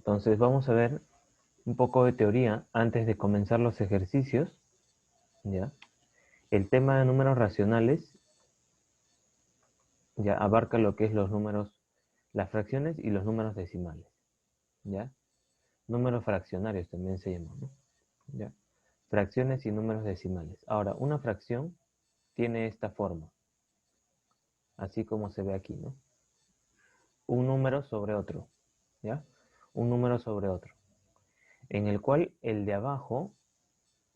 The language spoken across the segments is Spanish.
Entonces vamos a ver un poco de teoría antes de comenzar los ejercicios, ¿ya? El tema de números racionales ya abarca lo que es los números, las fracciones y los números decimales, ¿ya? Números fraccionarios también se llaman, ¿no? ¿Ya? Fracciones y números decimales. Ahora, una fracción tiene esta forma, así como se ve aquí, ¿no? Un número sobre otro, ¿ya? Un número sobre otro, en el cual el de abajo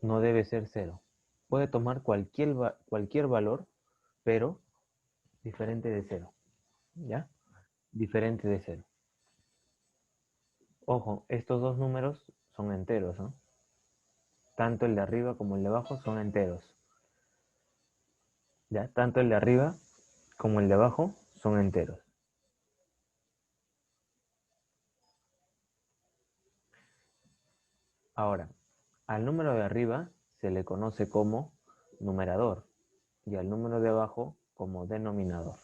no debe ser cero. Puede tomar cualquier valor, pero diferente de cero, ¿ya? Diferente de cero. Ojo, estos dos números son enteros, ¿no? Tanto el de arriba como el de abajo son enteros, ¿ya? Tanto el de arriba como el de abajo son enteros. Ahora, al número de arriba se le conoce como numerador y al número de abajo como denominador.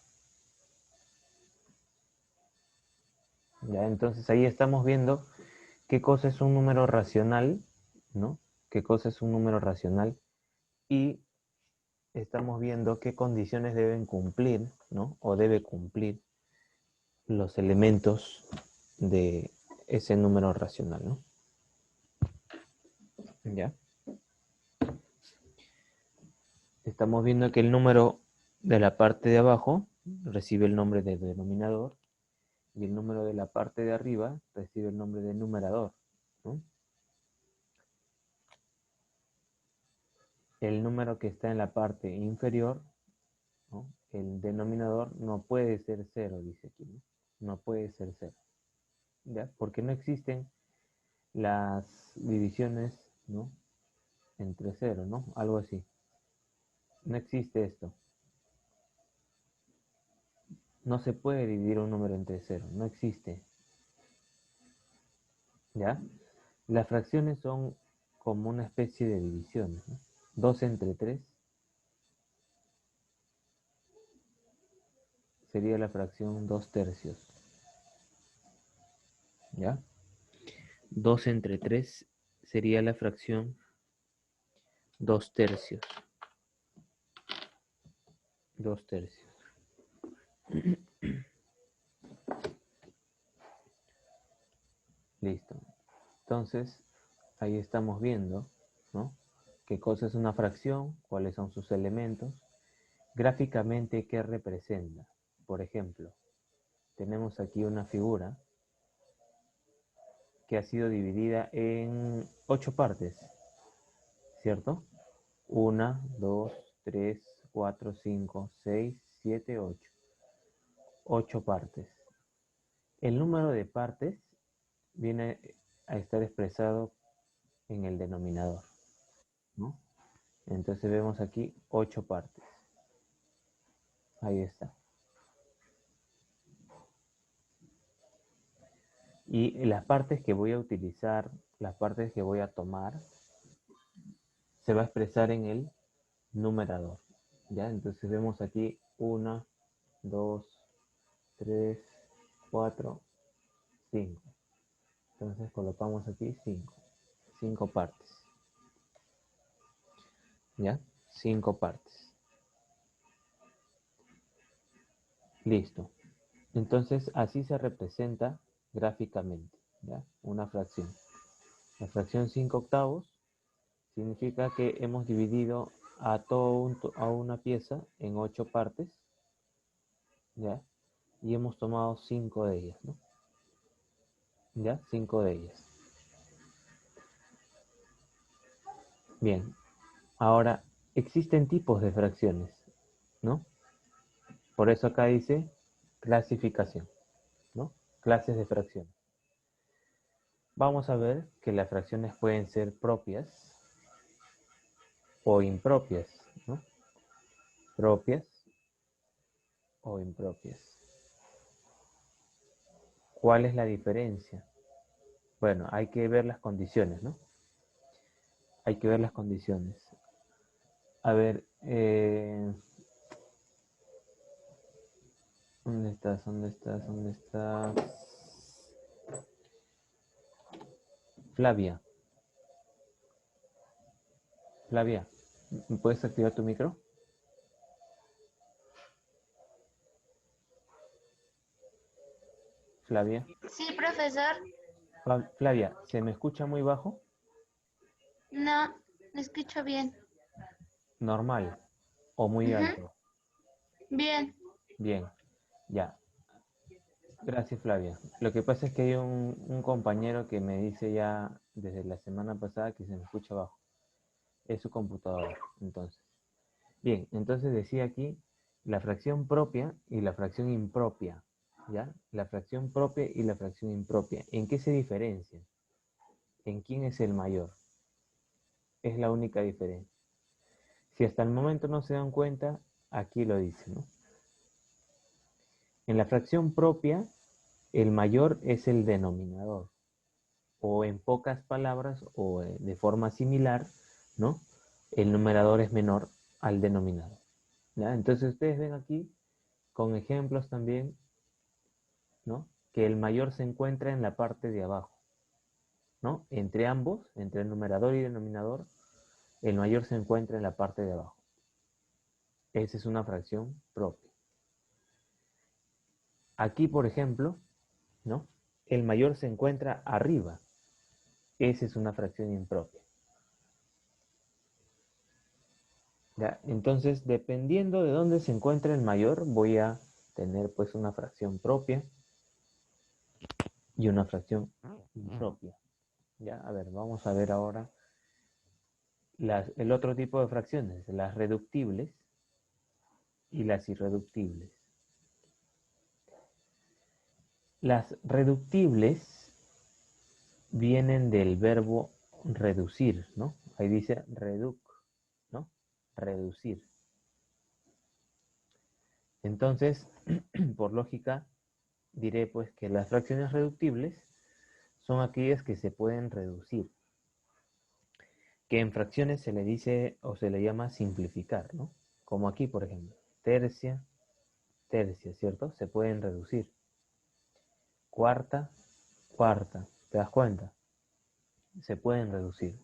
¿Ya? Entonces ahí estamos viendo qué cosa es un número racional, ¿no? Qué cosa es un número racional y estamos viendo qué condiciones deben cumplir, ¿no? O debe cumplir los elementos de ese número racional, ¿no? ¿Ya? Estamos viendo que el número de la parte de abajo recibe el nombre de denominador y el número de la parte de arriba recibe el nombre de numerador, ¿no? El número que está en la parte inferior, ¿no? El denominador no puede ser cero, dice aquí, ¿no? No puede ser cero, ¿ya? Porque no existen las divisiones, ¿no? Entre cero, ¿no? Algo así. No existe esto. No se puede dividir un número entre cero, no existe, ¿ya? Las fracciones son como una especie de divisiones, ¿no? 2 entre 3 sería la fracción 2 tercios, ¿ya? 2 entre 3 sería la fracción 2 tercios. 2 tercios. Listo. Entonces, ahí estamos viendo, ¿no? ¿Qué cosa es una fracción? ¿Cuáles son sus elementos? Gráficamente, ¿qué representa? Por ejemplo, tenemos aquí una figura que ha sido dividida en 8 partes, ¿cierto? 1, 2, 3, 4, 5, 6, 7, 8. 8 partes. El número de partes viene a estar expresado en el denominador, ¿no? Entonces vemos aquí 8 partes. Ahí está. Y las partes que voy a utilizar, las partes que voy a tomar, se va a expresar en el numerador, ¿ya? Entonces vemos aquí 1, 2, 3, 4, 5. Entonces colocamos aquí 5. 5 partes, ¿ya? 5 partes. Listo. Entonces así se representa gráficamente, ¿ya? Una fracción. La fracción 5 octavos significa que hemos dividido a una pieza en 8 partes, ¿ya? Y hemos tomado 5 de ellas, ¿no? ¿Ya? 5 de ellas. Bien, ahora existen tipos de fracciones, ¿no? Por eso acá dice clasificación, ¿no? Clases de fracciones. Vamos a ver que las fracciones pueden ser propias o impropias, ¿no? Propias o impropias. ¿Cuál es la diferencia? Bueno, hay que ver las condiciones, ¿no? Hay que ver las condiciones. A ver, ¿dónde estás? ¿Dónde estás? ¿Dónde estás? Flavia. Flavia, ¿puedes activar tu micro? Flavia. Sí, profesor. Flavia, ¿se me escucha muy bajo? No, me escucho bien. Normal o muy Ujú. alto. Bien. Bien, ya. Gracias, Flavia. Lo que pasa es que hay un compañero que me dice ya desde la semana pasada que se me escucha bajo. Es su computadora, entonces. Bien, entonces decía aquí la fracción propia y la fracción impropia. ¿Ya? La fracción propia y la fracción impropia. ¿En qué se diferencian? ¿En quién es el mayor? Es la única diferencia. Si hasta el momento no se dan cuenta, aquí lo dice, ¿no? En la fracción propia, el mayor es el denominador. O en pocas palabras, o de forma similar, ¿no? El numerador es menor al denominador. ¿Ya? Entonces ustedes ven aquí, con ejemplos también, ¿no? Que el mayor se encuentra en la parte de abajo, ¿no? Entre ambos, entre el numerador y denominador, el mayor se encuentra en la parte de abajo. Esa es una fracción propia. Aquí, por ejemplo, ¿no? El mayor se encuentra arriba. Esa es una fracción impropia. ¿Ya? Entonces, dependiendo de dónde se encuentre el mayor, voy a tener pues una fracción propia y una fracción impropia. ¿Ya? A ver, vamos a ver ahora el otro tipo de fracciones, las reductibles y las irreductibles. Las reductibles vienen del verbo reducir, ¿no? Ahí dice reduc, ¿no? Reducir. Entonces, por lógica, diré pues que las fracciones reductibles son aquellas que se pueden reducir, que en fracciones se le dice o se le llama simplificar, ¿no? Como aquí, por ejemplo, tercia, tercia, ¿cierto? Se pueden reducir. Cuarta, cuarta, ¿te das cuenta? Se pueden reducir.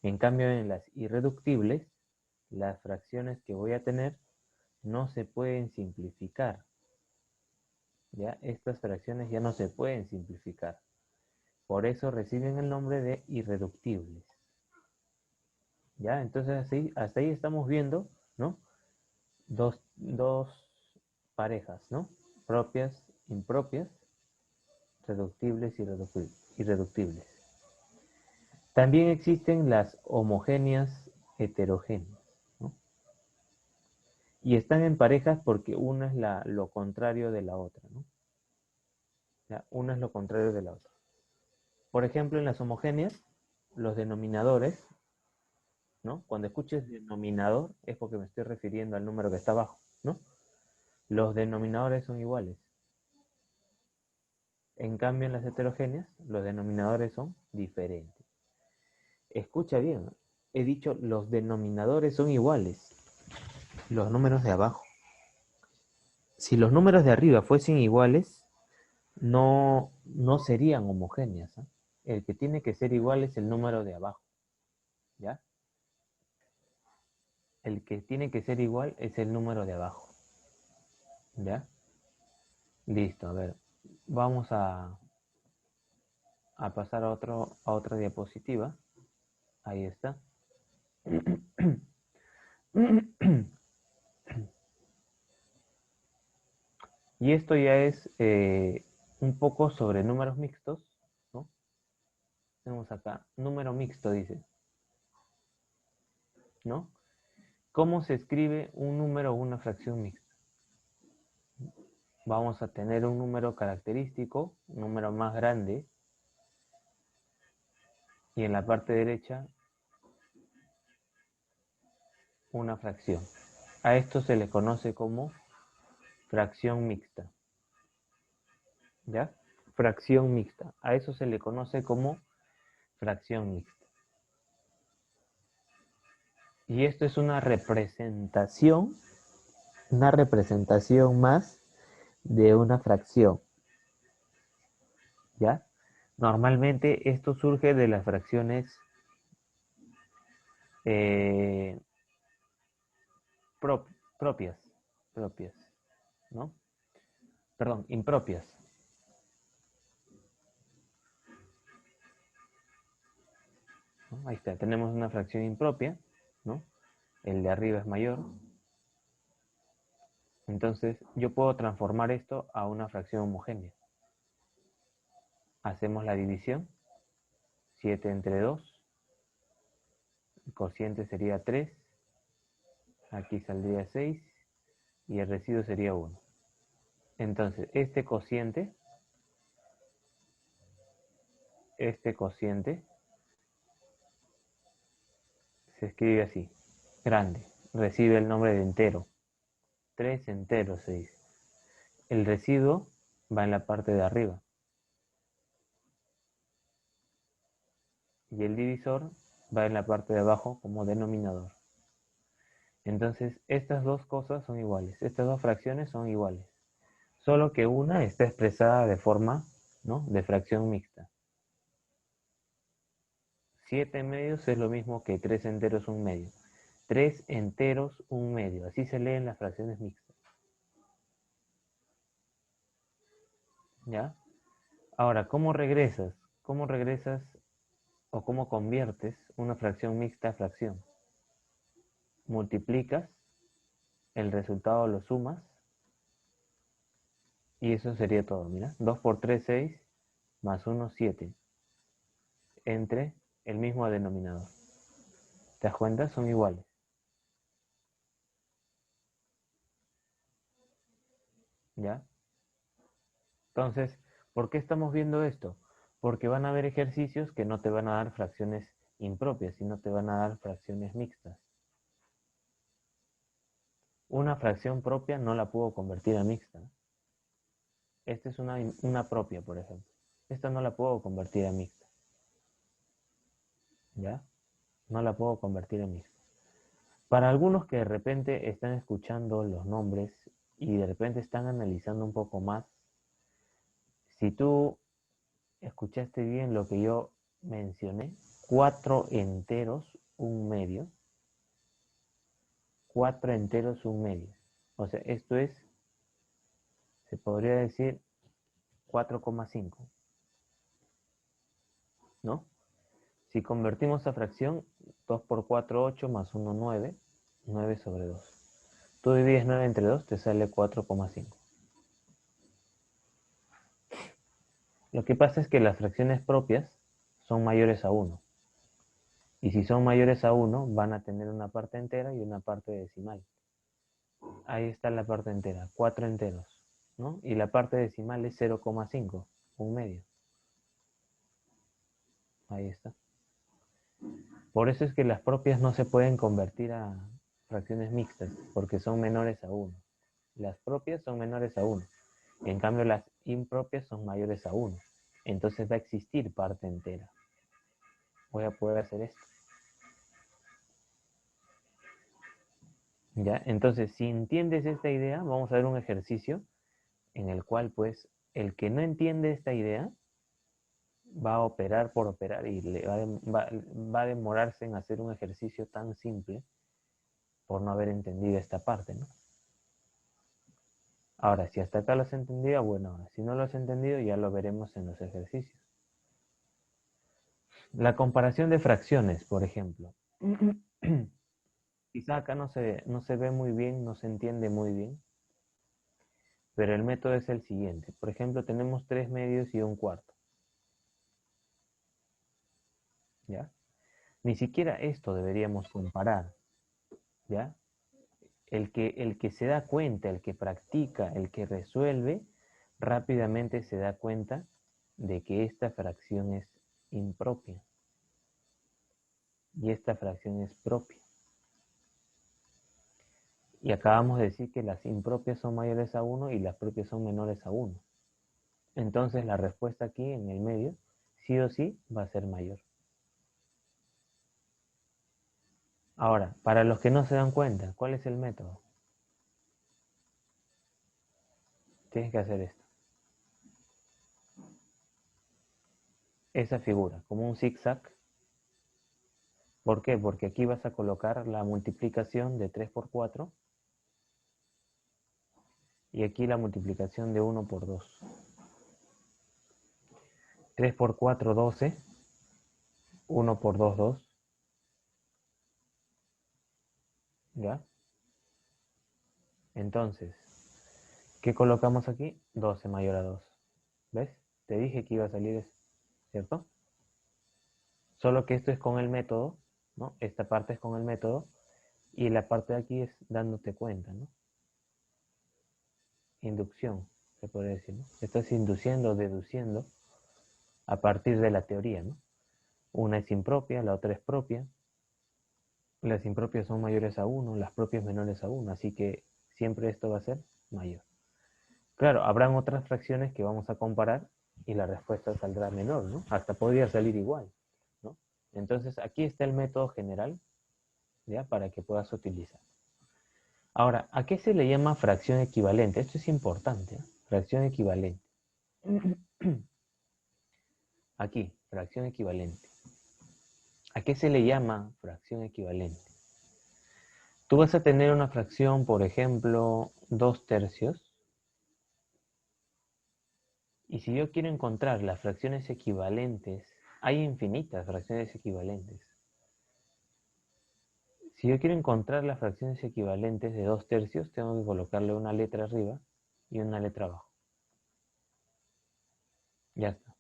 En cambio, en las irreductibles, las fracciones que voy a tener no se pueden simplificar. ¿Ya? Estas fracciones ya no se pueden simplificar. Por eso reciben el nombre de irreductibles. ¿Ya? Entonces así, hasta ahí estamos viendo, ¿no? Dos parejas, ¿no? Propias, impropias, reductibles y irreductibles. También existen las homogéneas heterogéneas, ¿no? Y están en parejas porque una es lo contrario de la otra, ¿no? ¿Ya? Una es lo contrario de la otra. Por ejemplo, en las homogéneas, los denominadores, ¿no? Cuando escuches denominador es porque me estoy refiriendo al número que está abajo, ¿no? Los denominadores son iguales. En cambio, en las heterogéneas, los denominadores son diferentes. Escucha bien, he dicho los denominadores son iguales, los números de abajo. Si los números de arriba fuesen iguales, no serían homogéneas, ¿eh? El que tiene que ser igual es el número de abajo, ¿ya? El que tiene que ser igual es el número de abajo, ¿ya? Listo, a ver, vamos a pasar a otra diapositiva. Ahí está. Y esto ya es un poco sobre números mixtos, ¿no? Tenemos acá, número mixto, dice, ¿no? ¿Cómo se escribe un número o una fracción mixta? Vamos a tener un número característico, un número más grande, y en la parte derecha una fracción. A esto se le conoce como fracción mixta. ¿Ya? Fracción mixta. A eso se le conoce como fracción mixta. Y esto es una representación más de una fracción. ¿Ya? Normalmente esto surge de las fracciones pro- propias, propias, ¿no? Perdón, impropias. ¿No? Ahí está, tenemos una fracción impropia, ¿no? El de arriba es mayor. Entonces, yo puedo transformar esto a una fracción homogénea. Hacemos la división. 7 entre 2. El cociente sería 3. Aquí saldría 6. Y el residuo sería 1. Entonces, este cociente se escribe así. Grande. Recibe el nombre de entero. 3 enteros se dice. El residuo va en la parte de arriba. Y el divisor va en la parte de abajo como denominador. Entonces, estas dos cosas son iguales. Estas dos fracciones son iguales. Solo que una está expresada de forma, ¿no?, de fracción mixta. 7 medios es lo mismo que 3 enteros un medio. 3 enteros un medio. Así se leen las fracciones mixtas. ¿Ya? Ahora, ¿cómo regresas? ¿Cómo regresas o cómo conviertes una fracción mixta a fracción? Multiplicas, el resultado lo sumas y eso sería todo. Mira, 2 por 3, 6, más 1, 7. Entre el mismo denominador. ¿Te das cuenta? Son iguales. ¿Ya? Entonces, ¿por qué estamos viendo esto? Porque van a haber ejercicios que no te van a dar fracciones impropias, sino te van a dar fracciones mixtas. Una fracción propia no la puedo convertir a mixta. Esta es una propia, por ejemplo. Esta no la puedo convertir a mixta. ¿Ya? No la puedo convertir a mixta. Para algunos que de repente están escuchando los nombres y de repente están analizando un poco más, si tú escuchaste bien lo que yo mencioné, 4 enteros, un medio, 4 enteros, un medio. O sea, esto es, se podría decir 4,5, ¿no? Si convertimos a fracción, 2 por 4, 8, más 1, 9, 9 sobre 2. Tú divides 9 entre 2, te sale 4,5. Lo que pasa es que las fracciones propias son mayores a 1. Y si son mayores a 1, van a tener una parte entera y una parte decimal. Ahí está la parte entera, 4 enteros, ¿no? Y la parte decimal es 0,5, un medio. Ahí está. Por eso es que las propias no se pueden convertir a fracciones mixtas, porque son menores a 1. Las propias son menores a 1. En cambio, las impropias son mayores a 1. Entonces va a existir parte entera. Voy a poder hacer esto. ¿Ya? Entonces, si entiendes esta idea, vamos a ver un ejercicio en el cual, pues, el que no entiende esta idea va a operar por operar y va a demorarse en hacer un ejercicio tan simple por no haber entendido esta parte, ¿no? Ahora, si hasta acá lo has entendido, bueno, ahora, si no lo has entendido, ya lo veremos en los ejercicios. La comparación de fracciones, por ejemplo. Quizá acá no se ve muy bien, no se entiende muy bien, pero el método es el siguiente. Por ejemplo, tenemos 3 medios y un cuarto. ¿Ya? Ni siquiera esto deberíamos comparar. ¿Ya? El que se da cuenta, el que practica, el que resuelve, rápidamente se da cuenta de que esta fracción es impropia y esta fracción es propia. Y acabamos de decir que las impropias son mayores a 1 y las propias son menores a 1. Entonces la respuesta aquí en el medio, sí o sí, va a ser mayor. Ahora, para los que no se dan cuenta, ¿cuál es el método? Tienes que hacer esto. esa figura, como un zigzag. ¿Por qué? Porque aquí vas a colocar la multiplicación de 3 por 4 y aquí la multiplicación de 1 por 2. 3 por 4, 12. 1 por 2, 2. ¿Ya? Entonces, ¿qué colocamos aquí? 12 mayor a 2. ¿Ves? Te dije que iba a salir eso, ¿cierto? Solo que esto es con el método, ¿no? Esta parte es con el método y la parte de aquí es dándote cuenta, ¿no? Inducción, se podría decir, ¿no? Estás induciendo, deduciendo a partir de la teoría, ¿no? Una es impropia, la otra es propia. Las impropias son mayores a 1, las propias menores a 1, así que siempre esto va a ser mayor. Claro, habrán otras fracciones que vamos a comparar y la respuesta saldrá menor, ¿no? Hasta podría salir igual, ¿no? Entonces, aquí está el método general, ¿ya? Para que puedas utilizar. Ahora, ¿a qué se le llama fracción equivalente? Esto es importante, ¿eh? Fracción equivalente. Aquí, fracción equivalente. ¿A qué se le llama fracción equivalente? Tú vas a tener una fracción, por ejemplo, 2 tercios. Y si yo quiero encontrar las fracciones equivalentes, hay infinitas fracciones equivalentes. Si yo quiero encontrar las fracciones equivalentes de 2 tercios, tengo que colocarle una letra arriba y una letra abajo. Ya está.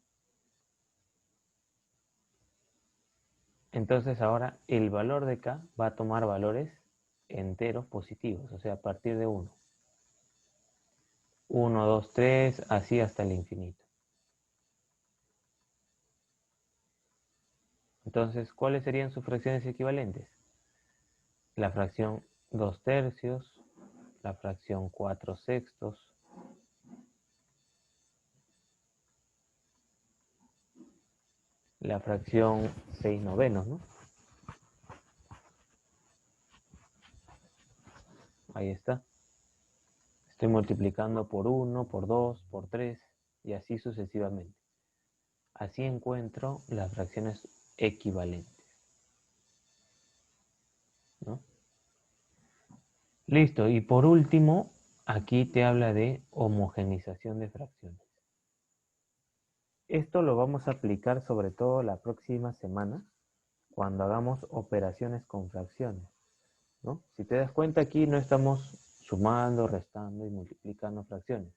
Entonces ahora el valor de K va a tomar valores enteros positivos, o sea, a partir de 1. 1, 2, 3, así hasta el infinito. Entonces, ¿cuáles serían sus fracciones equivalentes? La fracción 2 tercios, la fracción 4 sextos, la fracción 6 novenos, ¿no? Ahí está. Estoy multiplicando por 1, por 2, por 3 y así sucesivamente. Así encuentro las fracciones equivalentes, ¿no? Listo, y por último, aquí te habla de homogenización de fracciones. Esto lo vamos a aplicar sobre todo la próxima semana, cuando hagamos operaciones con fracciones, ¿no? Si te das cuenta, aquí no estamos sumando, restando y multiplicando fracciones.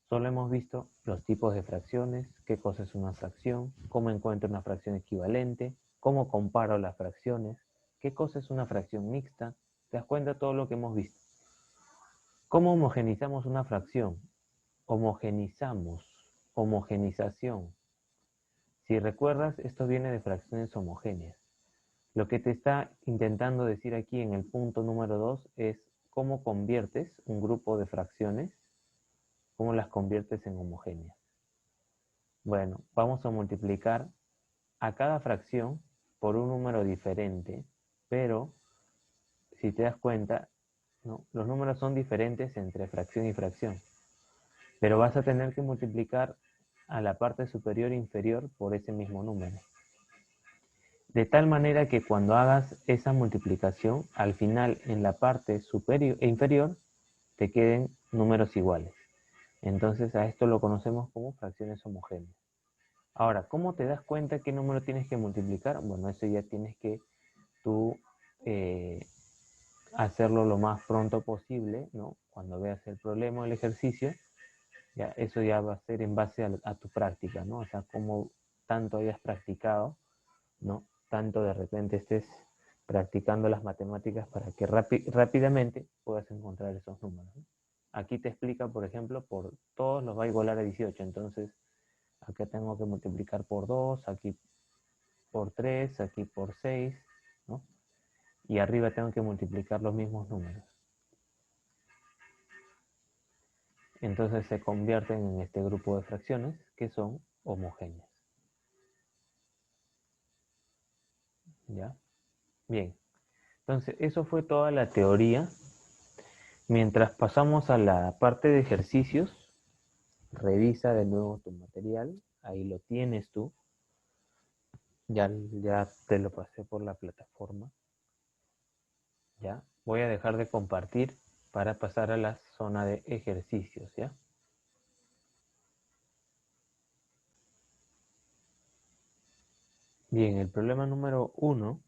Solo hemos visto los tipos de fracciones, qué cosa es una fracción, cómo encuentro una fracción equivalente, cómo comparo las fracciones, qué cosa es una fracción mixta. ¿Te das cuenta de todo lo que hemos visto? ¿Cómo homogenizamos una fracción? Homogenizamos, homogenización. Si recuerdas, esto viene de fracciones homogéneas. Lo que te está intentando decir aquí en el punto número 2 es cómo conviertes un grupo de fracciones, cómo las conviertes en homogéneas. Bueno, vamos a multiplicar a cada fracción por un número diferente, pero si te das cuenta, ¿no? Los números son diferentes entre fracción y fracción, pero vas a tener que multiplicar a la parte superior e inferior por ese mismo número. De tal manera que cuando hagas esa multiplicación, al final en la parte superior e inferior te queden números iguales. Entonces a esto lo conocemos como fracciones homogéneas. Ahora, ¿cómo te das cuenta qué número tienes que multiplicar? Bueno, eso ya tienes que tú hacerlo lo más pronto posible, ¿no? Cuando veas el problema o el ejercicio, ya, eso ya va a ser en base a tu práctica, ¿no? O sea, cómo tanto hayas practicado, ¿no? Tanto de repente estés practicando las matemáticas para que rápidamente puedas encontrar esos números, ¿no? Aquí te explica, por ejemplo, por todos los va a igualar a 18, entonces acá tengo que multiplicar por 2, aquí por 3, aquí por 6, ¿no? Y arriba tengo que multiplicar los mismos números. Entonces se convierten en este grupo de fracciones que son homogéneas. ¿Ya? Bien. Entonces, eso fue toda la teoría. Mientras pasamos a la parte de ejercicios, revisa de nuevo tu material. Ahí lo tienes tú. Ya te lo pasé por la plataforma. Ya. Voy a dejar de compartir para pasar a la zona de ejercicios, ¿ya? Bien, el problema número 1,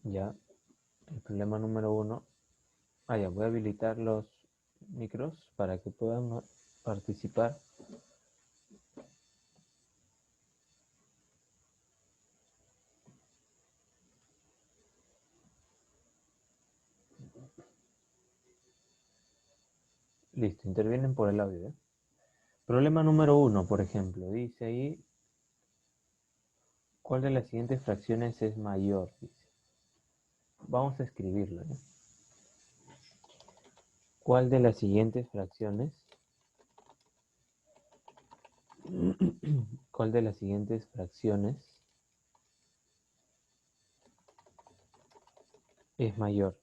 ya, el problema número 1, ya, voy a habilitar los micros para que puedan participar. Listo, intervienen por el audio, ¿eh? Problema número 1, por ejemplo, dice ahí, ¿cuál de las siguientes fracciones es mayor? Dice. Vamos a escribirlo, ¿eh? ¿Cuál de las siguientes fracciones? ¿Cuál de las siguientes fracciones es mayor?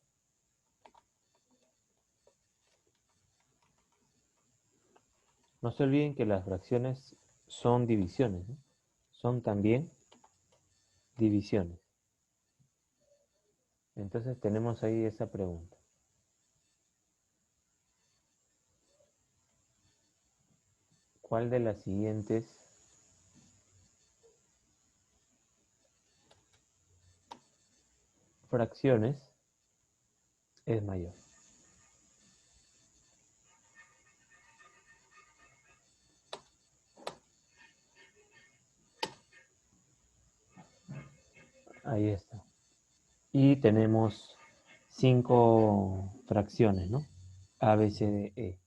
No se olviden que las fracciones son divisiones, ¿no? Son también divisiones. Entonces tenemos ahí esa pregunta. ¿Cuál de las siguientes fracciones es mayor? Ahí está. Y tenemos 5 fracciones, ¿no? A, B, C, D, E.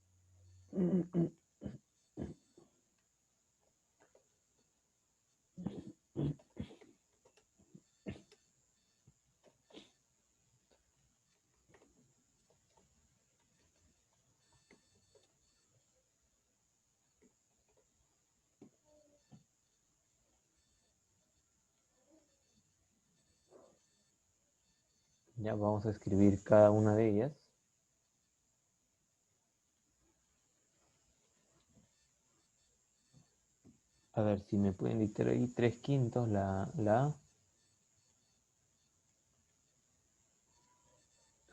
Ya vamos a escribir cada una de ellas. A ver si me pueden dictar ahí 3/5 la A.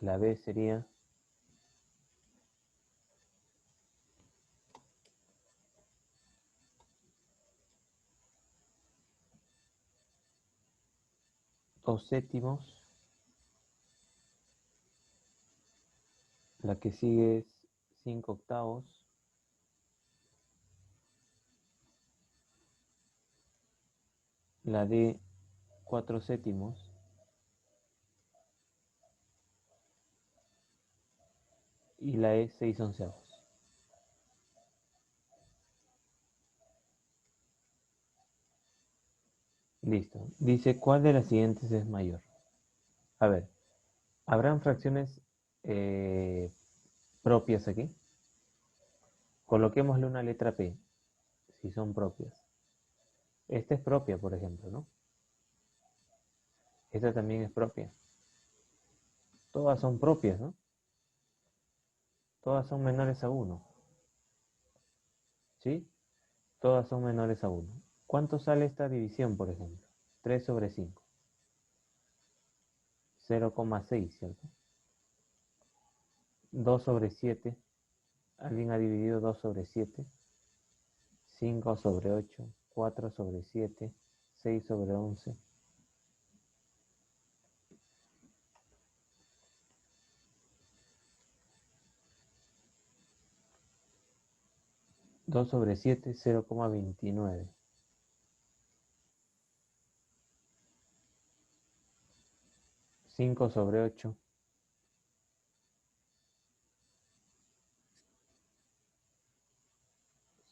La B sería 2/7. La que sigue es 5/8. La D 4/7. Y la E 6/11. Listo. Dice, ¿cuál de las siguientes es mayor? A ver, ¿habrán fracciones propias aquí? Coloquémosle una letra P, si son propias. Esta es propia, por ejemplo, ¿no? Esta también es propia. Todas son propias, ¿no? Todas son menores a 1. ¿Sí? Todas son menores a 1. ¿Cuánto sale esta división, por ejemplo? 3/5. 0,6, ¿cierto? 2/7. Alguien ha dividido 2/7. 5/8. 4/7. 6/11. 2/7, 0,29. 5/8,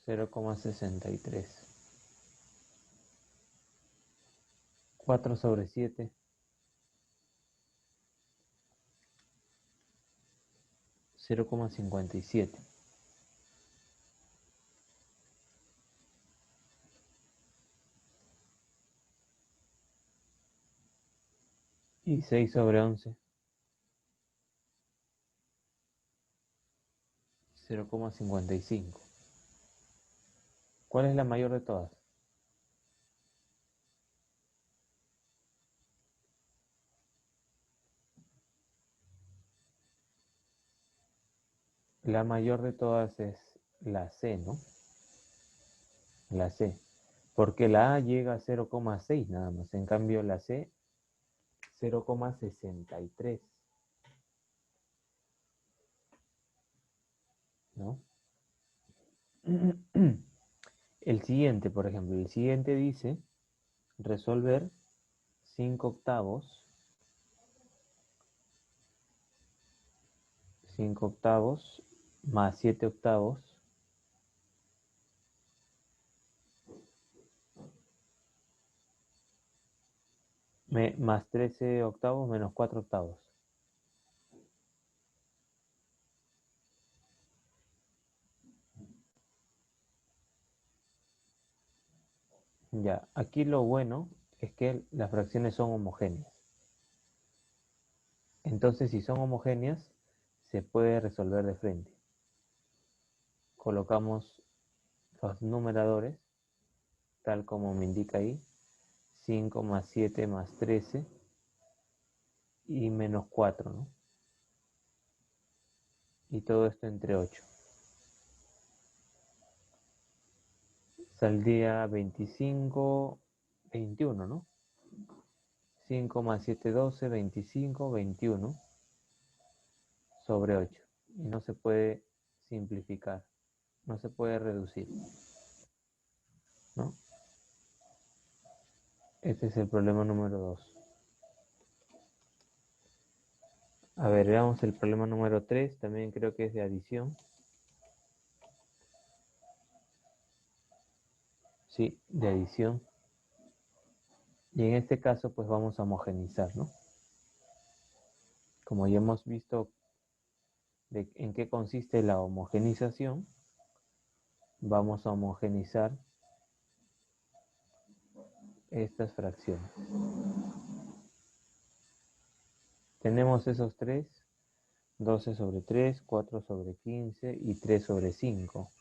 0,63. 4/7, 0,57. Y 6/11, 0,55. ¿Cuál es la mayor de todas? La mayor de todas es la C, ¿no? La C. Porque la A llega a 0,6 nada más. En cambio, la C, 0,63, ¿no? El siguiente, por ejemplo, el siguiente dice resolver 5 octavos, 5 octavos más 7 octavos más 13 octavos menos 4 octavos. Ya, aquí lo bueno es que las fracciones son homogéneas. Entonces, si son homogéneas, se puede resolver de frente. Colocamos los numeradores, tal como me indica ahí, 5 más 7 más 13 y menos 4, ¿no? Y todo esto entre 8. Saldría 25, 21, ¿no? 5 más 7, 12, 25, 21 sobre 8. Y no se puede simplificar, no se puede reducir, ¿no? Este es el problema número 2. A ver, veamos el problema número 3, también creo que es de adición. Sí, de adición. Y en este caso, pues vamos a homogenizar, ¿no? Como ya hemos visto en qué consiste la homogenización, vamos a homogenizar estas fracciones. Tenemos esos tres, 12 sobre 3, 4 sobre 15 y 3 sobre 5.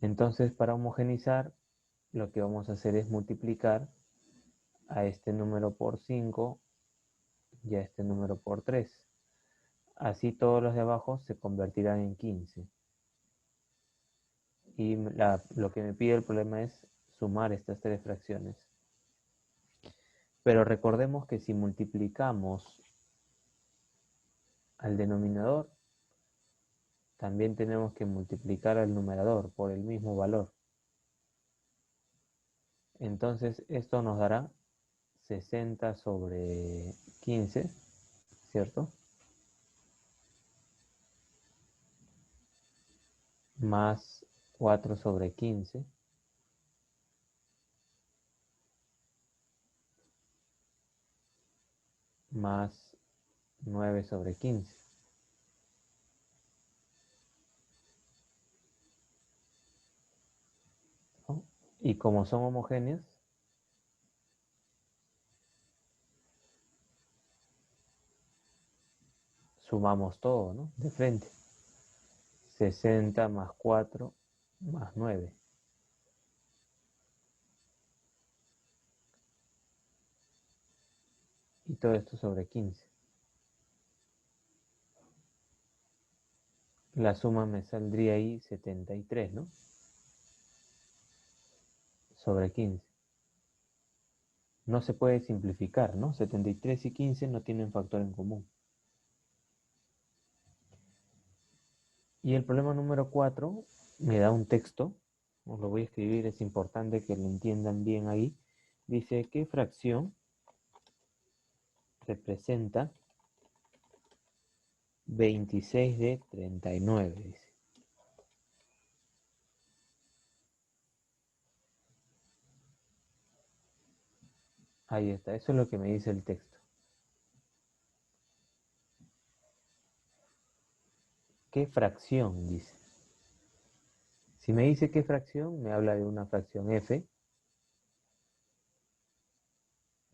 Entonces, para homogenizar, lo que vamos a hacer es multiplicar a este número por 5 y a este número por 3. Así todos los de abajo se convertirán en 15. Y lo que me pide el problema es sumar estas tres fracciones. Pero recordemos que si multiplicamos al denominador, también tenemos que multiplicar al numerador por el mismo valor. Entonces esto nos dará 60 sobre 15, ¿cierto? Más 4 sobre 15. Más 9 sobre 15. ¿No? Y como son homogéneos, sumamos todo, ¿no? De frente. 60 más 4 más 9. Y todo esto sobre 15. La suma me saldría ahí 73, ¿no? Sobre 15. No se puede simplificar, ¿no? 73 y 15 no tienen factor en común. Y el problema número 4 me da un texto, os lo voy a escribir, es importante que lo entiendan bien ahí. Dice, ¿qué fracción representa 26 de 39? Dice. Ahí está, eso es lo que me dice el texto. ¿Qué fracción? Dice. Si me dice qué fracción, me habla de una fracción f,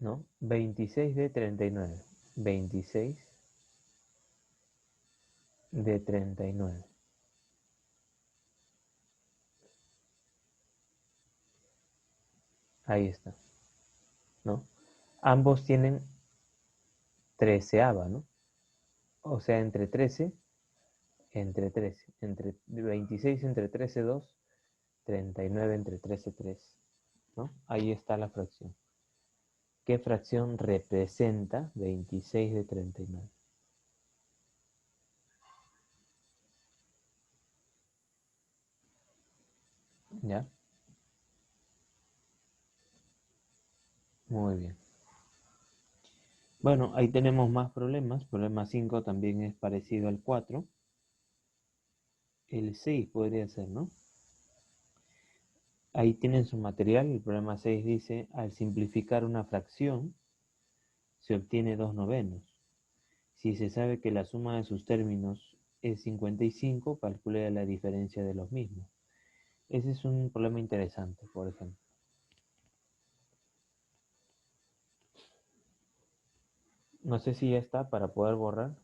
¿no? 26 de 39. 26 de 39. Ahí está, ¿no? Ambos tienen treceava, ¿no? O sea, entre 13, entre 26 entre 13, 2, 39 entre 13, 3. ¿No? Ahí está la fracción. ¿Qué fracción representa 26 de 39? ¿Ya? Muy bien. Bueno, ahí tenemos más problemas. Problema 5 también es parecido al 4. El 6 podría ser, ¿no? Ahí tienen su material. El problema 6 dice, al simplificar una fracción, se obtiene 2 novenos. Si se sabe que la suma de sus términos es 55, calcule la diferencia de los mismos. Ese es un problema interesante, por ejemplo. No sé si ya está para poder borrar.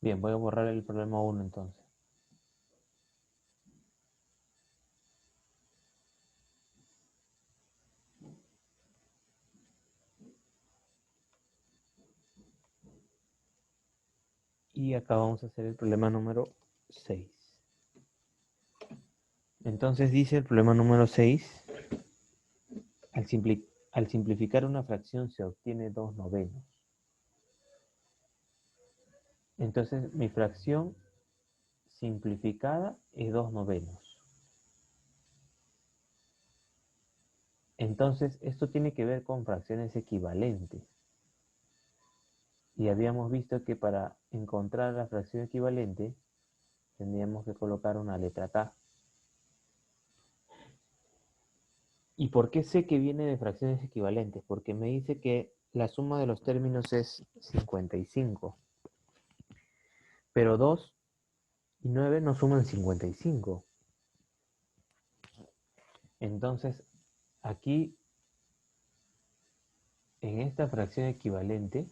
Bien, voy a borrar el problema 1 entonces. Y acá vamos a hacer el problema número 6. Entonces dice el problema número 6, al simplificar una fracción se obtiene 2 novenos. Entonces mi fracción simplificada es 2 novenos. Entonces esto tiene que ver con fracciones equivalentes. Y habíamos visto que para encontrar la fracción equivalente tendríamos que colocar una letra K. ¿Y por qué sé que viene de fracciones equivalentes? Porque me dice que la suma de los términos es 55. Pero 2 y 9 no suman 55. Entonces, aquí, en esta fracción equivalente,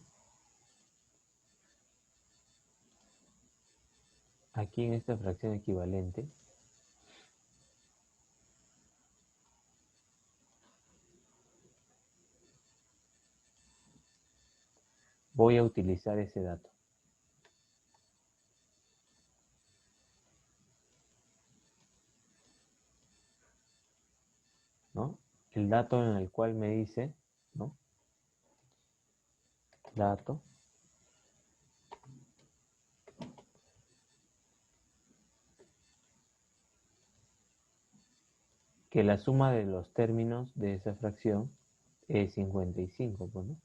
voy a utilizar ese dato. ¿No? El dato en el cual me dice, ¿no? Dato que la suma de los términos de esa fracción es 55, pues, ¿no?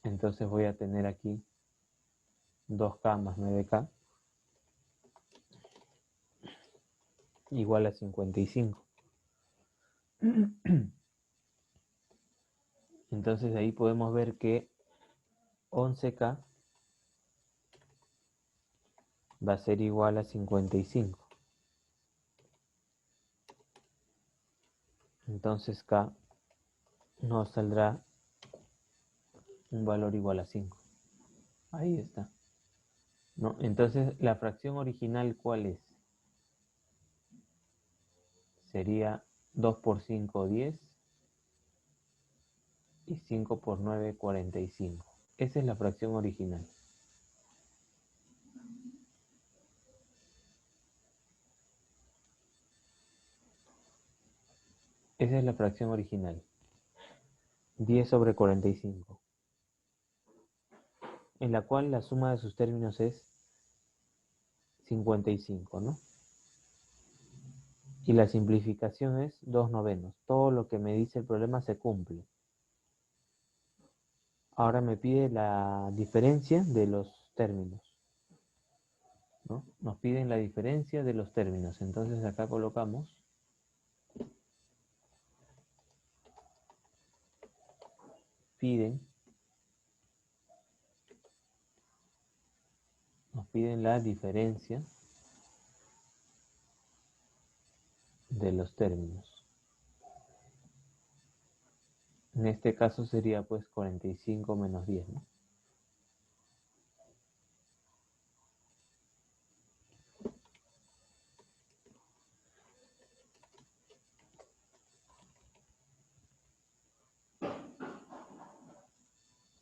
Entonces voy a tener aquí 2K más 9K igual a 55. Entonces ahí podemos ver que 11K va a ser igual a 55. Entonces K nos saldrá un valor igual a 5. Ahí está. ¿No? Entonces, la fracción original, ¿cuál es? Sería 2 por 5, 10. Y 5 por 9, 45. Esa es la fracción original. Esa es la fracción original. 10 sobre 45. En la cual la suma de sus términos es 55, ¿no? Y la simplificación es 2 novenos. Todo lo que me dice el problema se cumple. Ahora me pide la diferencia de los términos, ¿no? Nos piden la diferencia de los términos. Entonces acá colocamos piden Nos piden la diferencia de los términos. En este caso sería pues 45 menos 10, ¿no?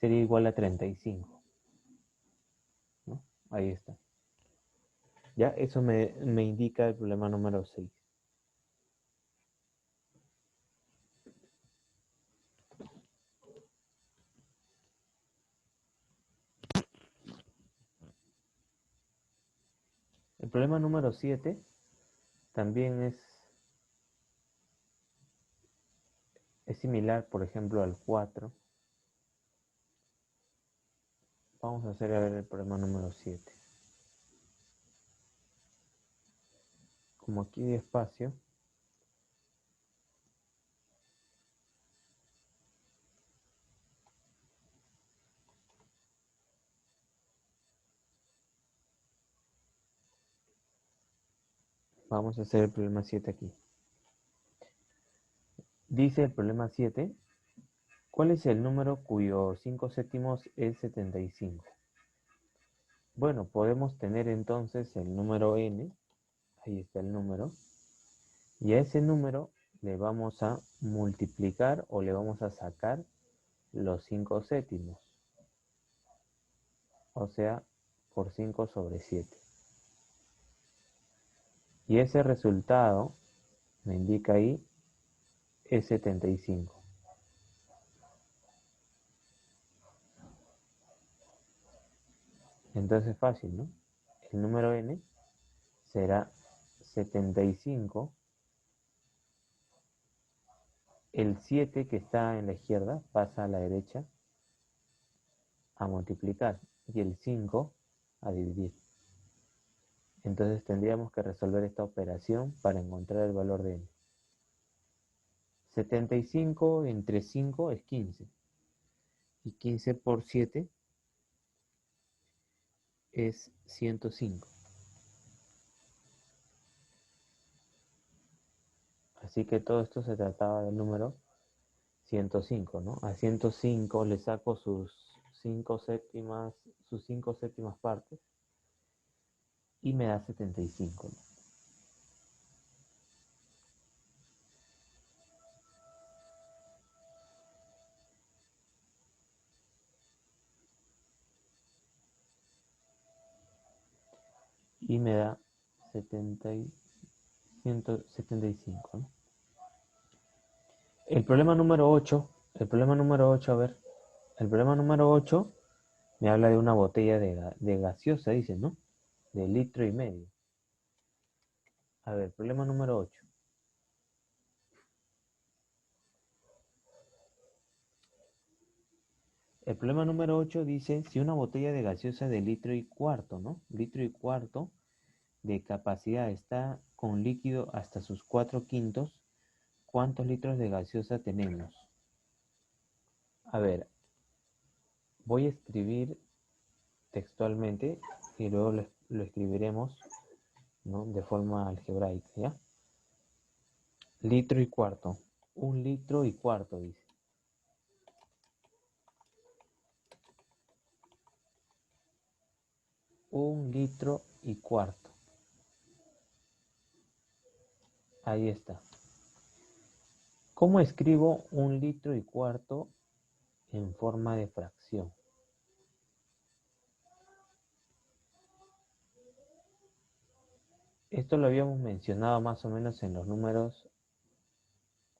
Sería igual a 35, ¿no? Ahí está. Ya, eso me indica el problema número 6. El problema número 7 también es similar, por ejemplo, al 4. Vamos a hacer a ver el problema número 7. Como aquí hay espacio, vamos a hacer el problema 7 aquí. Dice el problema 7, ¿cuál es el número cuyo 5 séptimos es 75? Bueno, podemos tener entonces el número n, ahí está el número, y a ese número le vamos a multiplicar o le vamos a sacar los 5 séptimos, o sea, por 5 sobre 7. Y ese resultado, me indica ahí, es 75. Entonces es fácil, ¿no? El número n será 75. El 7 que está en la izquierda pasa a la derecha a multiplicar y el 5 a dividir. Entonces tendríamos que resolver esta operación para encontrar el valor de n. 75 entre 5 es 15. Y 15 por 7 es 105. Así que todo esto se trataba del número 105, ¿no? A 105 le saco sus 5 séptimas partes y me da 75, ¿no? Y me da 175, ¿no? El problema número 8, a ver, el problema número 8 me habla de una botella de gaseosa, dice, ¿no? De 1,5 litros. A ver, problema número 8. El problema número 8 dice, si una botella de gaseosa de 1,25 litros, ¿no? 1,25 litros de capacidad está con líquido hasta sus 4/5, ¿cuántos litros de gaseosa tenemos? A ver, voy a escribir textualmente y luego lo escribiremos, ¿no? De forma algebraica, ¿ya? 1,25 litros. 1,25 litros, dice. 1,25 litros. Ahí está. ¿Cómo escribo 1,25 litros en forma de fracción? Esto lo habíamos mencionado más o menos en los números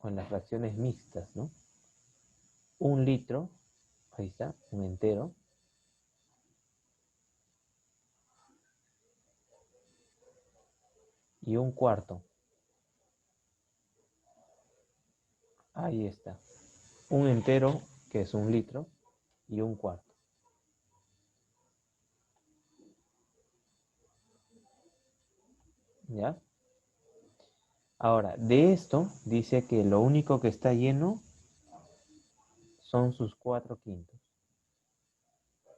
o en las fracciones mixtas, ¿no? 1 litro, ahí está, un entero. Y 1/4. Ahí está. Un entero, que es 1 litro, y 1/4. ¿Ya? Ahora, de esto dice que lo único que está lleno son sus 4/5.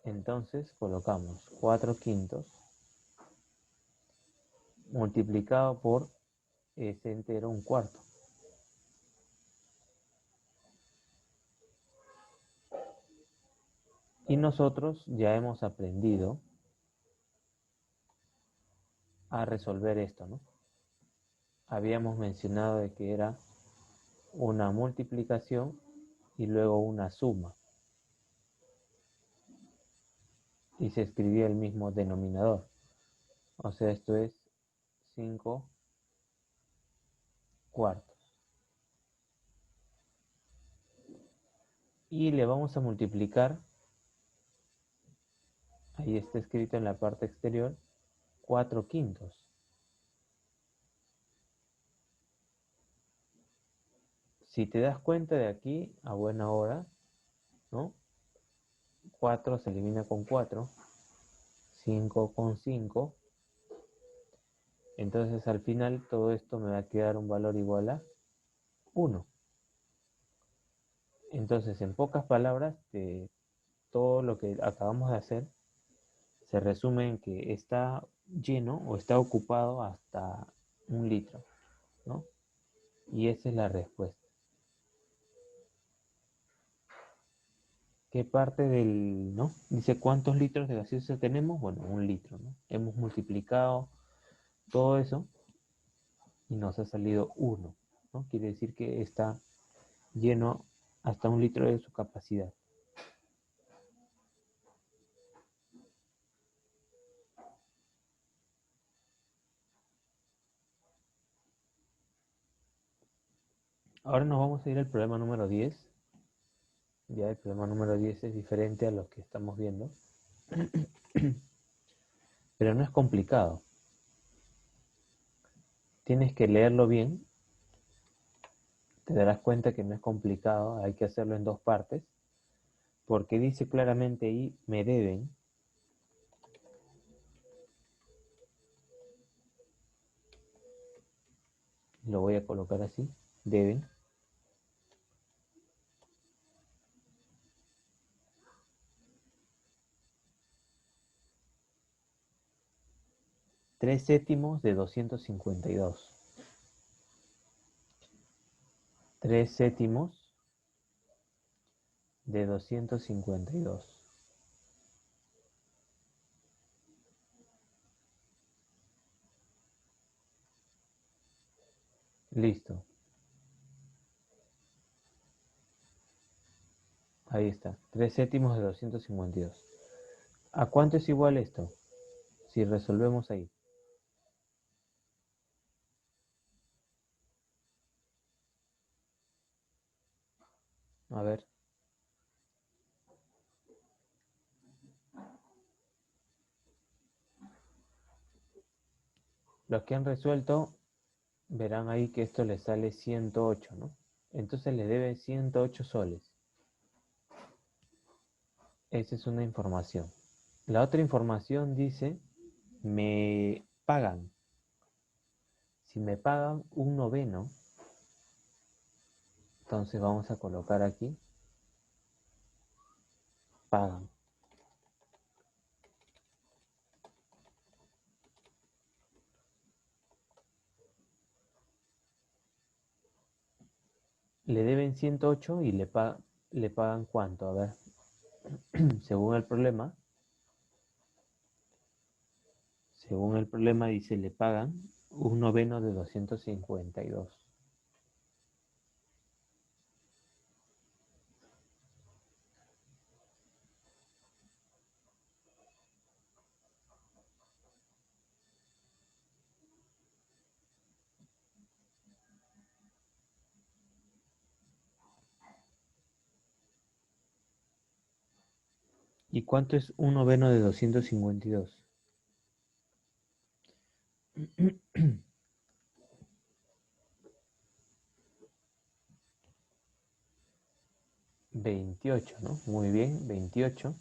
Entonces colocamos 4/5 multiplicado por ese entero, un cuarto. Y nosotros ya hemos aprendido a resolver esto, ¿no? Habíamos mencionado de que era una multiplicación y luego una suma. Y se escribía el mismo denominador. O sea, esto es 5 cuartos. Y le vamos a multiplicar, ahí está escrito en la parte exterior, 4 quintos. Si te das cuenta de aquí, a buena hora, ¿no? 4 se elimina con 4, 5 con 5. Entonces al final todo esto me va a quedar un valor igual a 1. Entonces, en pocas palabras, todo lo que acabamos de hacer se resume en que está lleno o está ocupado hasta 1 litro, ¿no? Y esa es la respuesta. ¿Qué parte del, no? Dice, ¿cuántos litros de gaseosa tenemos? Bueno, 1 litro, ¿no? Hemos multiplicado todo eso y nos ha salido 1, ¿no? Quiere decir que está lleno hasta 1 litro de su capacidad. Ahora nos vamos a ir al problema número 10. Ya el problema número 10 es diferente a lo que estamos viendo. Pero no es complicado. Tienes que leerlo bien. Te darás cuenta que no es complicado. Hay que hacerlo en 2 partes. Porque dice claramente ahí, me deben. Lo voy a colocar así. Deben. 3/7 de 252. 3/7 de 252. Listo. Ahí está. 3/7 de 252. ¿A cuánto es igual esto? Si resolvemos ahí. A ver. Los que han resuelto verán ahí que esto les sale 108, ¿no? Entonces le debe 108 soles. Esa es una información. La otra información dice, me pagan. Si me pagan 1/9, entonces vamos a colocar aquí, pagan. Le deben 108 y le pagan ¿cuánto? A ver, según el problema dice, le pagan 1/9 de 252. ¿Y cuánto es 1/9 de 252? 28, ¿no? Muy bien, 28.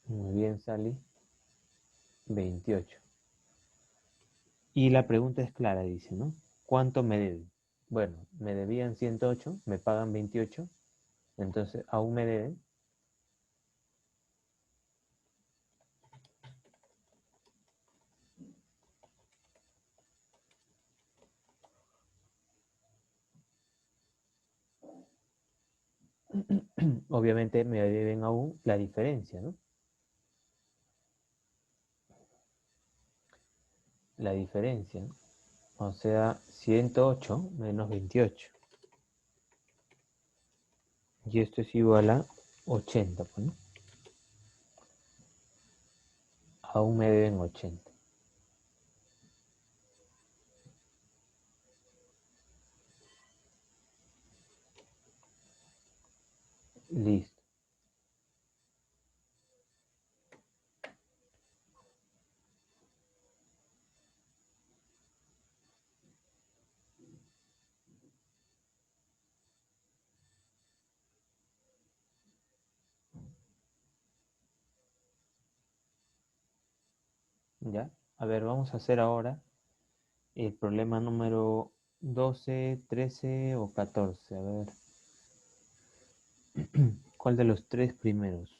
Muy bien, Sally. 28. Y la pregunta es clara, dice, ¿no? ¿Cuánto me deben? Bueno, me debían 108, me pagan 28, entonces aún me deben. Obviamente me deben aún la diferencia, ¿no? La diferencia, o sea, 108 menos 28. Y esto es igual a 80, pues, ¿no? Aún me deben 80. Listo. ¿Ya? A ver, vamos a hacer ahora el problema número 12, 13 o 14. A ver, ¿cuál de los tres primeros?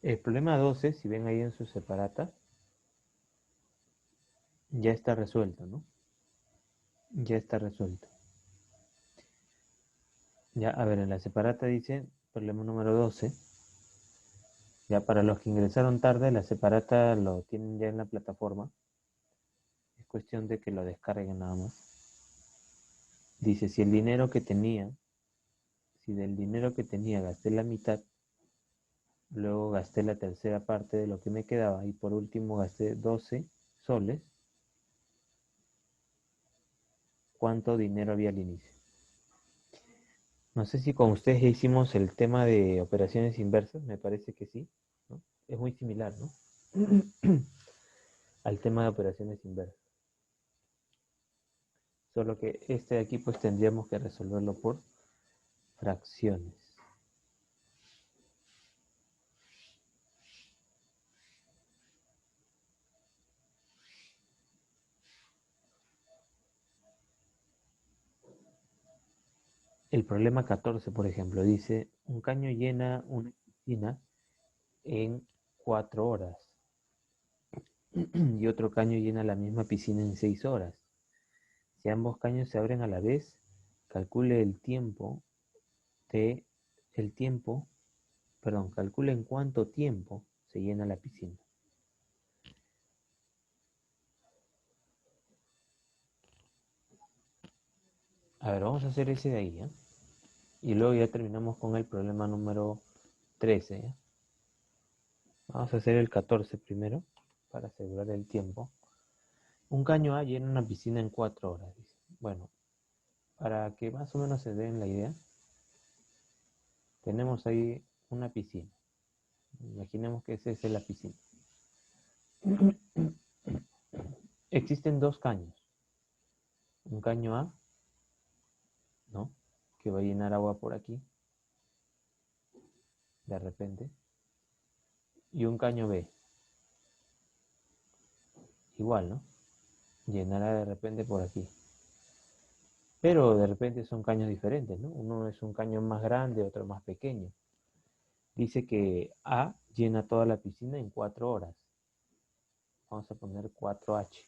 El problema 12, si ven ahí en su separata, ya está resuelto, ¿no? Ya está resuelto. Ya, a ver, en la separata dice problema número 12. Ya para los que ingresaron tarde, la separata lo tienen ya en la plataforma. Es cuestión de que lo descarguen nada más. Dice, si del dinero que tenía gasté la mitad, luego gasté la tercera parte de lo que me quedaba y por último gasté 12 soles, ¿cuánto dinero había al inicio? No sé si con ustedes ya hicimos el tema de operaciones inversas, me parece que sí, ¿no? Es muy similar, ¿no? Al tema de operaciones inversas. Solo que este de aquí pues tendríamos que resolverlo por fracciones. El problema 14, por ejemplo, dice, un caño llena una piscina en 4 horas y otro caño llena la misma piscina en 6 horas. Si ambos caños se abren a la vez, calcule el tiempo de el tiempo, perdón, calcule en cuánto tiempo se llena la piscina. A ver, vamos a hacer ese de ahí, ¿eh? Y luego ya terminamos con el problema número 13, ¿eh? Vamos a hacer el 14 primero, para asegurar el tiempo. Un caño A llena una piscina en 4 horas, dice. Bueno, para que más o menos se den la idea, tenemos ahí una piscina. Imaginemos que esa es la piscina. Existen dos caños. Un caño A, ¿no? Que va a llenar agua por aquí, de repente. Y un caño B, igual, ¿no? Llenará de repente por aquí. Pero de repente son caños diferentes, ¿no? Uno es un caño más grande, otro más pequeño. Dice que A llena toda la piscina en 4 horas. Vamos a poner 4H.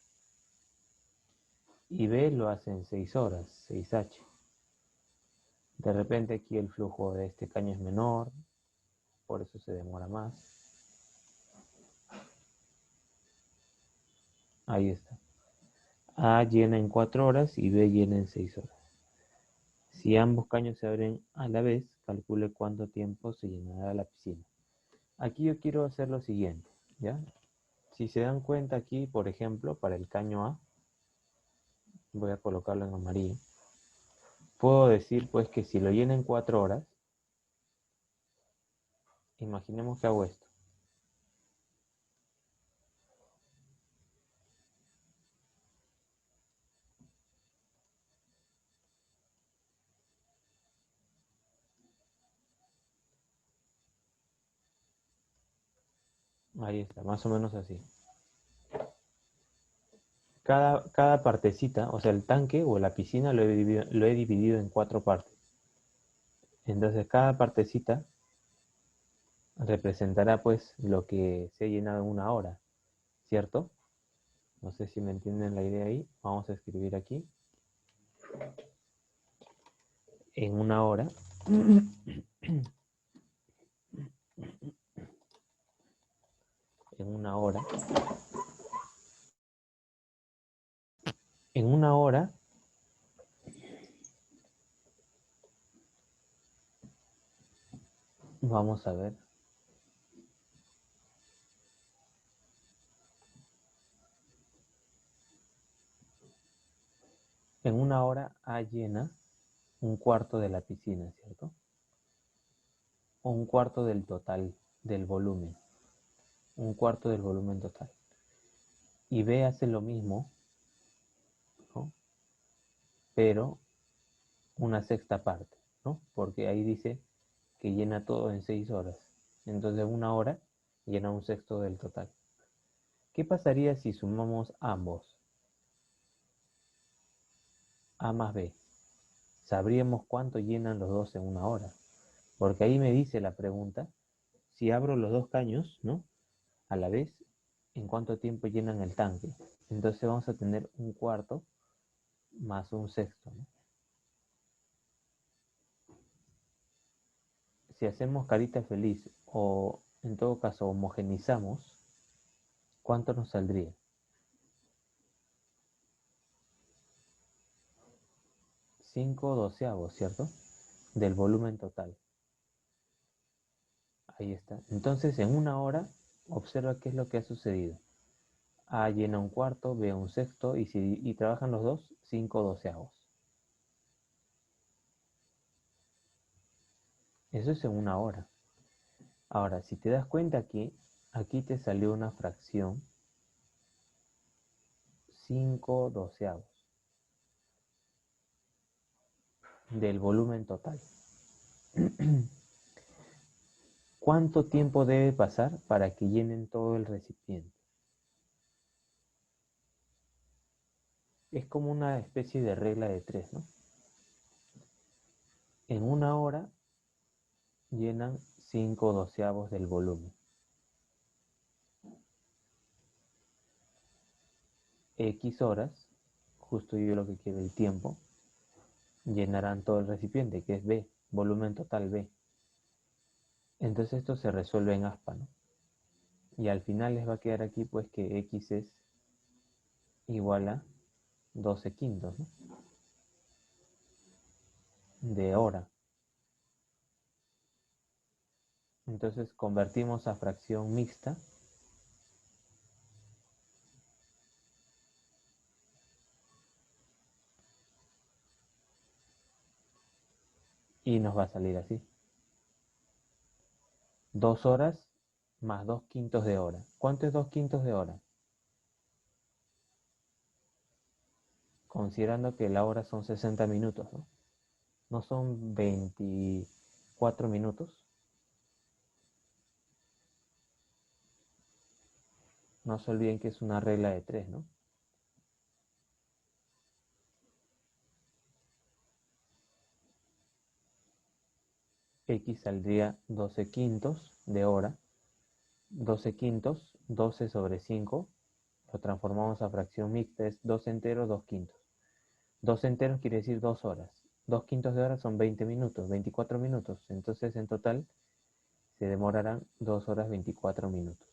Y B lo hace en 6 horas, 6H. De repente aquí el flujo de este caño es menor, por eso se demora más. Ahí está. A llena en 4 horas y B llena en 6 horas. Si ambos caños se abren a la vez, calcule cuánto tiempo se llenará la piscina. Aquí yo quiero hacer lo siguiente, ¿ya? Si se dan cuenta aquí, por ejemplo, para el caño A, voy a colocarlo en amarillo, puedo decir pues que si lo llena en 4 horas, imaginemos que hago esto. Ahí está, más o menos así. Cada partecita, o sea, el tanque o la piscina lo he dividido en 4 partes. Entonces, cada partecita representará pues lo que se ha llenado en una hora, ¿cierto? No sé si me entienden la idea ahí. Vamos a escribir aquí. En una hora. En una hora. En una hora. Vamos a ver. En una hora A llena un cuarto de la piscina, ¿cierto? O un cuarto del total del volumen. Un cuarto del volumen total. Y B hace lo mismo, ¿no? Pero una sexta parte, ¿no? Porque ahí dice que llena todo en 6 horas. Entonces una hora llena un sexto del total. ¿Qué pasaría si sumamos ambos? A más B. Sabríamos cuánto llenan los dos en una hora. Porque ahí me dice la pregunta, si abro los dos caños, ¿no? A la vez, ¿en cuánto tiempo llenan el tanque? Entonces vamos a tener un cuarto más un sexto, ¿no? Si hacemos carita feliz o en todo caso homogenizamos, ¿cuánto nos saldría? 5/12, ¿cierto? Del volumen total. Ahí está. Entonces en una hora, observa qué es lo que ha sucedido. A llena un cuarto, B un sexto y trabajan los dos 5/12. Eso es en una hora. Ahora, si te das cuenta que aquí te salió una fracción 5/12 del volumen total. ¿Cuánto tiempo debe pasar para que llenen todo el recipiente? Es como una especie de regla de 3, ¿no? En una hora llenan 5/12 del volumen. X horas, justo yo lo que quiero, el tiempo, llenarán todo el recipiente, que es B, volumen total B. Entonces esto se resuelve en aspa, ¿no? Y al final les va a quedar aquí pues que X es igual a 12 quintos, ¿no? De hora. Entonces convertimos a fracción mixta y nos va a salir así. 2 horas más 2 quintos de hora. ¿Cuánto es 2 quintos de hora? Considerando que la hora son 60 minutos, ¿no? No son 24 minutos. No se olviden que es una regla de 3, ¿no? X saldría 12 quintos de hora. 12 quintos, 12 sobre 5. Lo transformamos a fracción mixta, es 2 enteros, 2 quintos. 2 enteros quiere decir 2 horas. 2 quintos de hora son 20 minutos, 24 minutos. Entonces en total se demorarán 2 horas 24 minutos.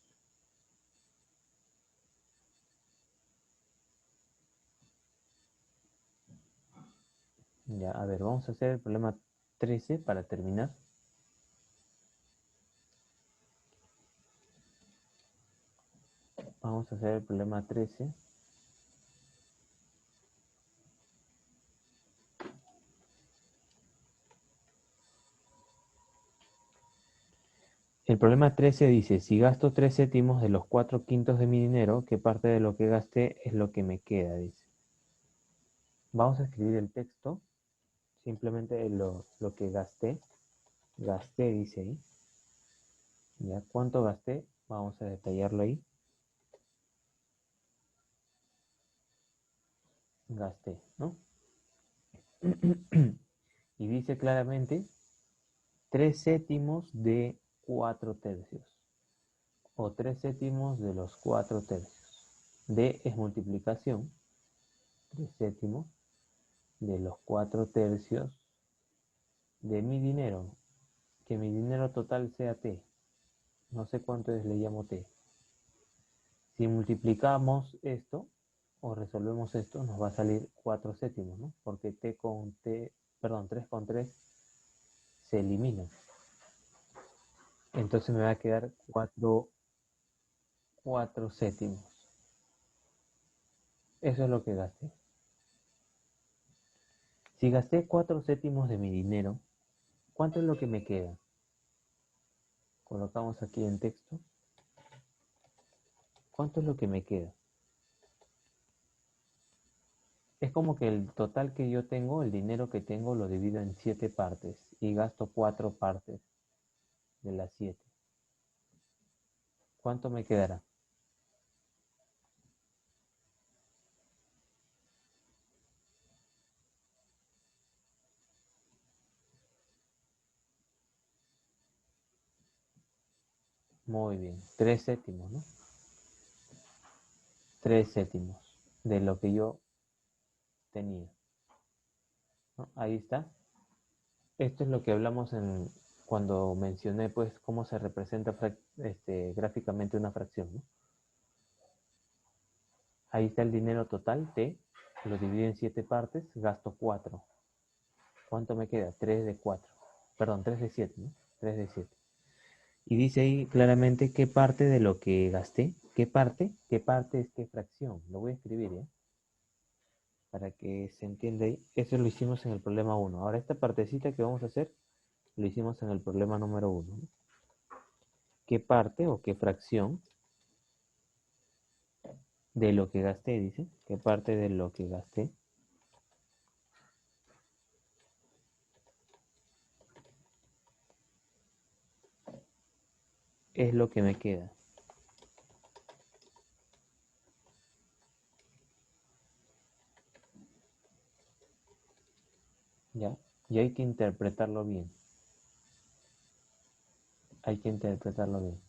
Ya, a ver, vamos a hacer el problema 13 para terminar. Vamos a hacer el problema 13. El problema 13 dice, si gasto 3 céntimos de los 4 quintos de mi dinero, ¿qué parte de lo que gasté es lo que me queda? Dice. Vamos a escribir el texto, simplemente lo que gasté. Gasté, dice ahí. ¿Ya? ¿Cuánto gasté? Vamos a detallarlo ahí. Gasté, ¿no? Y dice claramente 3 séptimos de 4 tercios. O 3 séptimos de los 4 tercios. D es multiplicación, 3 séptimos de los 4 tercios de mi dinero, que mi dinero total sea T. No sé cuánto es, le llamo T. Si multiplicamos esto o resolvemos esto, nos va a salir 4 séptimos, ¿no? Porque T con T, perdón, 3 con 3 se elimina. Entonces me va a quedar 4 séptimos. Eso es lo que gasté. Si gasté 4 séptimos de mi dinero, ¿cuánto es lo que me queda? Colocamos aquí en texto. ¿Cuánto es lo que me queda? Es como que el total que yo tengo, el dinero que tengo, lo divido en 7 partes y gasto 4 partes de las 7. ¿Cuánto me quedará? Muy bien, 3 séptimos, ¿no? 3 séptimos de lo que yo tenía, ¿no? Ahí está. Esto es lo que hablamos cuando mencioné pues cómo se representa gráficamente una fracción, ¿no? Ahí está el dinero total, T, lo divido en 7 partes, gasto 4. ¿Cuánto me queda? 3 de 4. Perdón, 3 de 7, ¿no? 3 de 7. Y dice ahí claramente qué parte de lo que gasté, qué parte es qué fracción. Lo voy a escribir, ¿ya? Para que se entienda ahí. Eso lo hicimos en el problema 1. Ahora esta partecita que vamos a hacer, lo hicimos en el problema número 1, ¿no? ¿Qué parte o qué fracción de lo que gasté, dice? ¿Qué parte de lo que gasté es lo que me queda? ¿Ya? Y hay que interpretarlo bien. Hay que interpretarlo bien.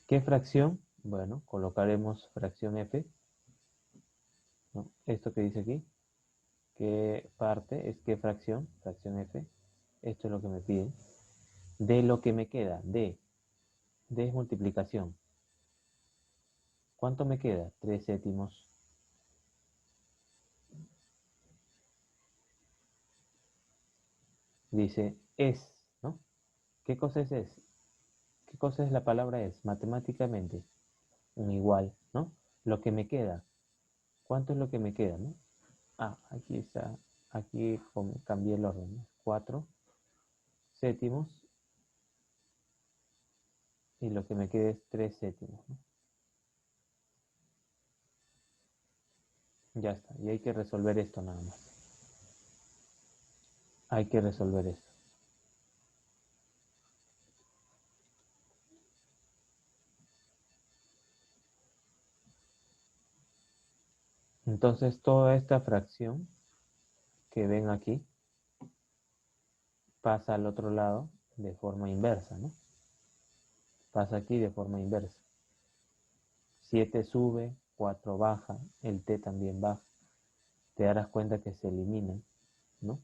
¿Qué fracción? Bueno, colocaremos fracción f, ¿no? Esto que dice aquí, ¿qué parte es qué fracción? Fracción f. Esto es lo que me piden. De lo que me queda, D es multiplicación. ¿Cuánto me queda? 3 séptimos. Dice es, ¿no? ¿Qué cosa es es? ¿Qué cosa es la palabra es? Matemáticamente, un igual, ¿no? Lo que me queda. ¿Cuánto es lo que me queda, no? Ah, aquí está. Aquí cambié el orden, ¿no? 4 séptimos y lo que me queda es 3 séptimos, ¿no? Ya está. Y hay que resolver esto nada más. Hay que resolver esto. Entonces toda esta fracción que ven aquí pasa al otro lado de forma inversa, ¿no? Pasa aquí de forma inversa. 7 sube, 4 baja, el t también baja. Te darás cuenta que se eliminan, ¿no?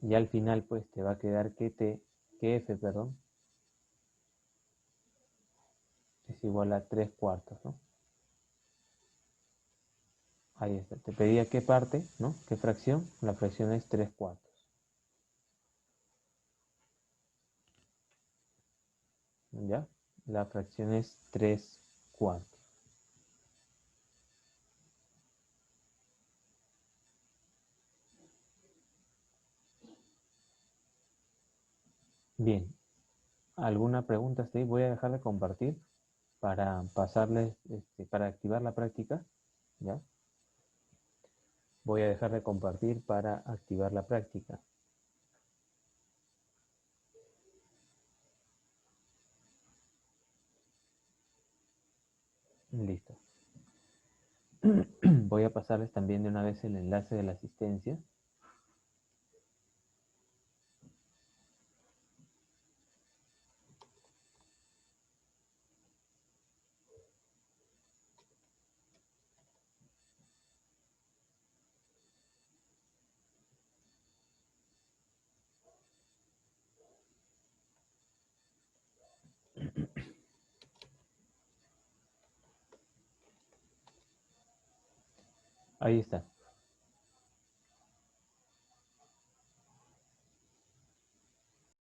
Y al final pues te va a quedar que f, perdón, es igual a 3 cuartos, ¿no? Ahí está. Te pedía qué parte, ¿no? ¿Qué fracción? La fracción es 3 cuartos. ¿Ya? La fracción es 3 cuartos. Bien. ¿Alguna pregunta hasta ahí? Voy a dejar de compartir para pasarles, para activar la práctica, ¿ya? Voy a dejar de compartir para activar la práctica. Listo. Voy a pasarles también de una vez el enlace de la asistencia. Ahí está.